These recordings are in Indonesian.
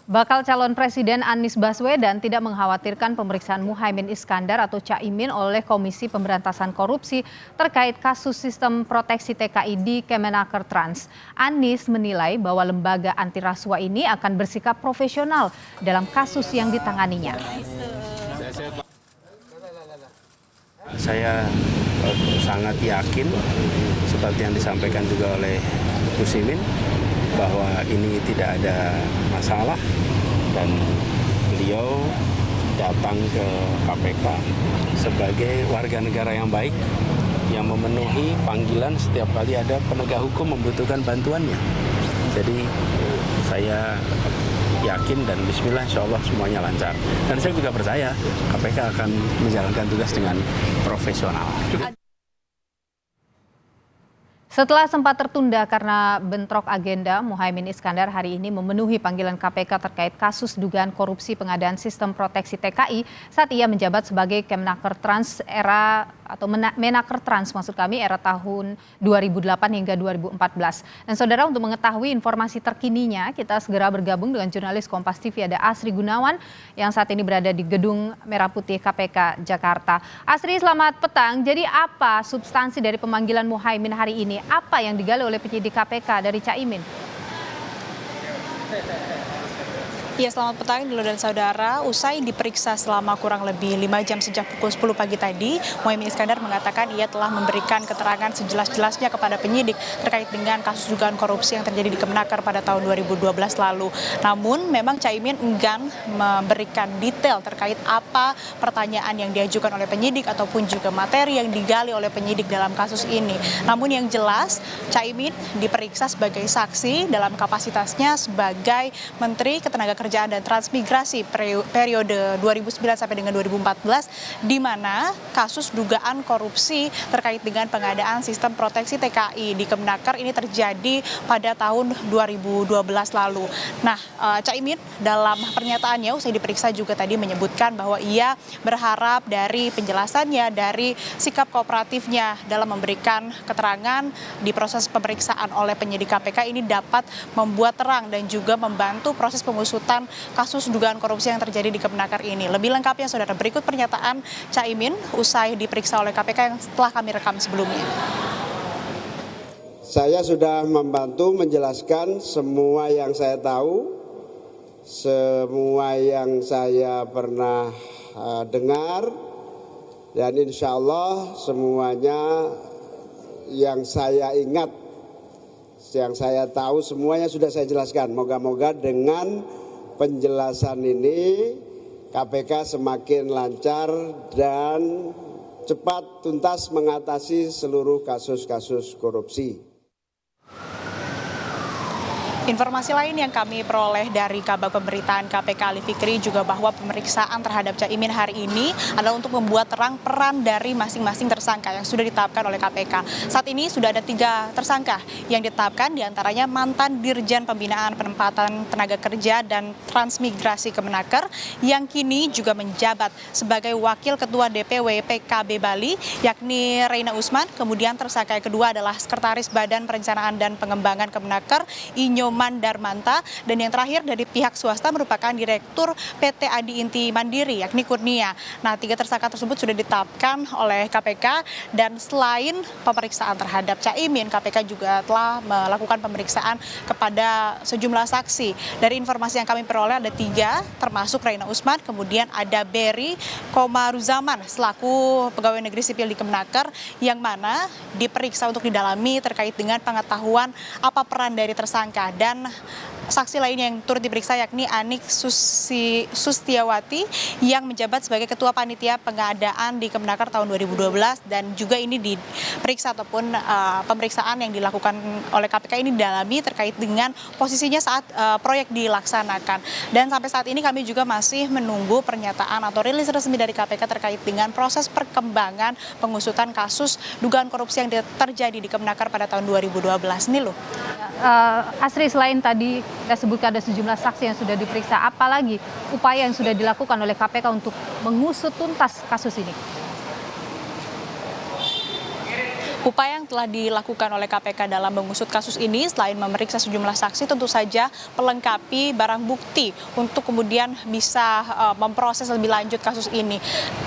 Bakal calon Presiden Anies Baswedan tidak mengkhawatirkan pemeriksaan Muhaimin Iskandar atau Caimin oleh Komisi Pemberantasan Korupsi terkait kasus sistem proteksi TKI di Kemenaker Trans. Anies menilai bahwa lembaga anti rasuah ini akan bersikap profesional dalam kasus yang ditanganinya. Saya sangat yakin seperti yang disampaikan juga oleh Gus Imin bahwa ini tidak ada masalah dan beliau datang ke KPK sebagai warga negara yang baik yang memenuhi panggilan setiap kali ada penegak hukum membutuhkan bantuannya. Jadi saya yakin dan bismillah insya Allah semuanya lancar. Dan saya juga percaya KPK akan menjalankan tugas dengan profesional. Setelah sempat tertunda karena bentrok agenda, Muhaimin Iskandar hari ini memenuhi panggilan KPK terkait kasus dugaan korupsi pengadaan sistem proteksi TKI saat ia menjabat sebagai Kemenaker Trans Menaker Trans era tahun 2008 hingga 2014. Dan saudara, untuk mengetahui informasi terkininya, kita segera bergabung dengan jurnalis Kompas TV ada Asri Gunawan yang saat ini berada di Gedung Merah Putih KPK Jakarta. Asri, selamat petang. Jadi apa substansi dari pemanggilan Muhaimin hari ini? Apa yang digali oleh penyidik KPK dari Caimin? Ya, selamat petang dulu dan saudara. Usai diperiksa selama kurang lebih 5 jam sejak pukul 10 pagi tadi, Muhaimin Iskandar mengatakan ia telah memberikan keterangan sejelas-jelasnya kepada penyidik terkait dengan kasus dugaan korupsi yang terjadi di Kemenaker pada tahun 2012 lalu. Namun memang Caimin enggan memberikan detail terkait apa pertanyaan yang diajukan oleh penyidik ataupun juga materi yang digali oleh penyidik dalam kasus ini. Namun yang jelas, Caimin diperiksa sebagai saksi dalam kapasitasnya sebagai Menteri Ketenagakerjaan dan Transmigrasi periode 2009 sampai dengan 2014, di mana kasus dugaan korupsi terkait dengan pengadaan sistem proteksi TKI di Kemenaker ini terjadi pada tahun 2012 lalu. Nah, Caimin dalam pernyataannya usai diperiksa juga tadi menyebutkan bahwa ia berharap dari penjelasannya, dari sikap kooperatifnya dalam memberikan keterangan di proses pemeriksaan oleh penyidik KPK ini dapat membuat terang dan juga membantu proses pengusutan kasus dugaan korupsi yang terjadi di Kemenaker ini. Lebih lengkapnya, saudara, berikut pernyataan Caimin usai diperiksa oleh KPK yang telah kami rekam sebelumnya. Saya sudah membantu menjelaskan semua yang saya tahu, semua yang saya pernah dengar, dan insya Allah semuanya yang saya ingat, yang saya tahu semuanya sudah saya jelaskan. Moga-moga dengan penjelasan ini KPK semakin lancar dan cepat tuntas mengatasi seluruh kasus-kasus korupsi. Informasi lain yang kami peroleh dari Kabag Pemberitaan KPK Ali Fikri juga bahwa pemeriksaan terhadap Caimin hari ini adalah untuk membuat terang peran dari masing-masing tersangka yang sudah ditetapkan oleh KPK. Saat ini sudah ada 3 tersangka yang ditetapkan, diantaranya mantan Dirjen Pembinaan Penempatan Tenaga Kerja dan Transmigrasi Kemenaker yang kini juga menjabat sebagai Wakil Ketua DPW PKB Bali, yakni Reina Usman. Kemudian tersangka yang kedua adalah Sekretaris Badan Perencanaan dan Pengembangan Kemenaker, Inyoman Darmanta, dan yang terakhir dari pihak swasta merupakan Direktur PT Adi Inti Mandiri, yakni Kurnia. Nah, 3 tersangka tersebut sudah ditetapkan oleh KPK, dan selain pemeriksaan terhadap Caimin, KPK juga telah melakukan pemeriksaan kepada sejumlah saksi. Dari informasi yang kami peroleh ada 3, termasuk Reina Usman, kemudian ada Berry Komaruzaman selaku pegawai negeri sipil di Kemenaker, yang mana diperiksa untuk didalami terkait dengan pengetahuan apa peran dari tersangka. Dan saksi lainnya yang turut diperiksa yakni Anik Sustiawati yang menjabat sebagai Ketua Panitia Pengadaan di Kemenaker tahun 2012, dan juga ini diperiksa ataupun pemeriksaan yang dilakukan oleh KPK ini didalami terkait dengan posisinya saat proyek dilaksanakan. Dan sampai saat ini kami juga masih menunggu pernyataan atau rilis resmi dari KPK terkait dengan proses perkembangan pengusutan kasus dugaan korupsi yang terjadi di Kemenaker pada tahun 2012. Ini loh. Asri, selain tadi kita sebutkan ada sejumlah saksi yang sudah diperiksa, apalagi upaya yang sudah dilakukan oleh KPK untuk mengusut tuntas kasus ini? Upaya yang telah dilakukan oleh KPK dalam mengusut kasus ini selain memeriksa sejumlah saksi tentu saja melengkapi barang bukti untuk kemudian bisa memproses lebih lanjut kasus ini.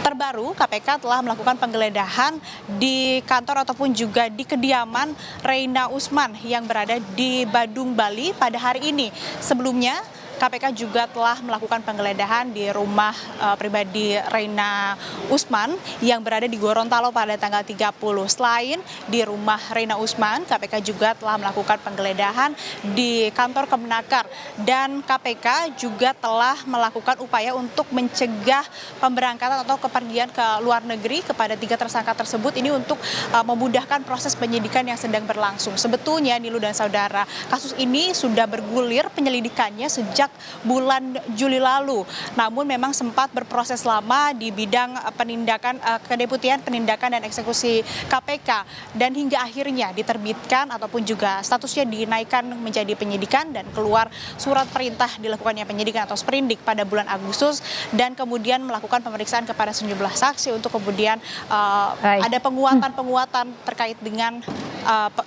Terbaru KPK telah melakukan penggeledahan di kantor ataupun juga di kediaman Reina Usman yang berada di Badung, Bali pada hari ini. Sebelumnya KPK juga telah melakukan penggeledahan di rumah pribadi Reina Usman yang berada di Gorontalo pada tanggal 30. Selain di rumah Reina Usman, KPK juga telah melakukan penggeledahan di kantor Kemenaker dan KPK juga telah melakukan upaya untuk mencegah pemberangkatan atau kepergian ke luar negeri kepada 3 tersangka tersebut ini untuk memudahkan proses penyidikan yang sedang berlangsung. Sebetulnya Nilu dan saudara, kasus ini sudah bergulir penyelidikannya sejak bulan Juli lalu. Namun memang sempat berproses lama di bidang penindakan Kedeputian Penindakan dan Eksekusi KPK dan hingga akhirnya diterbitkan ataupun juga statusnya dinaikkan menjadi penyidikan dan keluar surat perintah dilakukannya penyidikan atau sprindik pada bulan Agustus dan kemudian melakukan pemeriksaan kepada sejumlah saksi untuk kemudian ada penguatan terkait dengan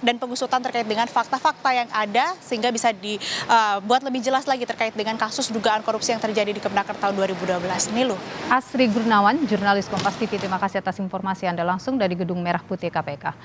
dan pengusutan terkait dengan fakta-fakta yang ada sehingga bisa dibuat lebih jelas lagi terkait dengan kasus dugaan korupsi yang terjadi di Kemenaker tahun 2012. Nilu. Asri Gurnawan, jurnalis Kompas TV, terima kasih atas informasi Anda langsung dari Gedung Merah Putih KPK.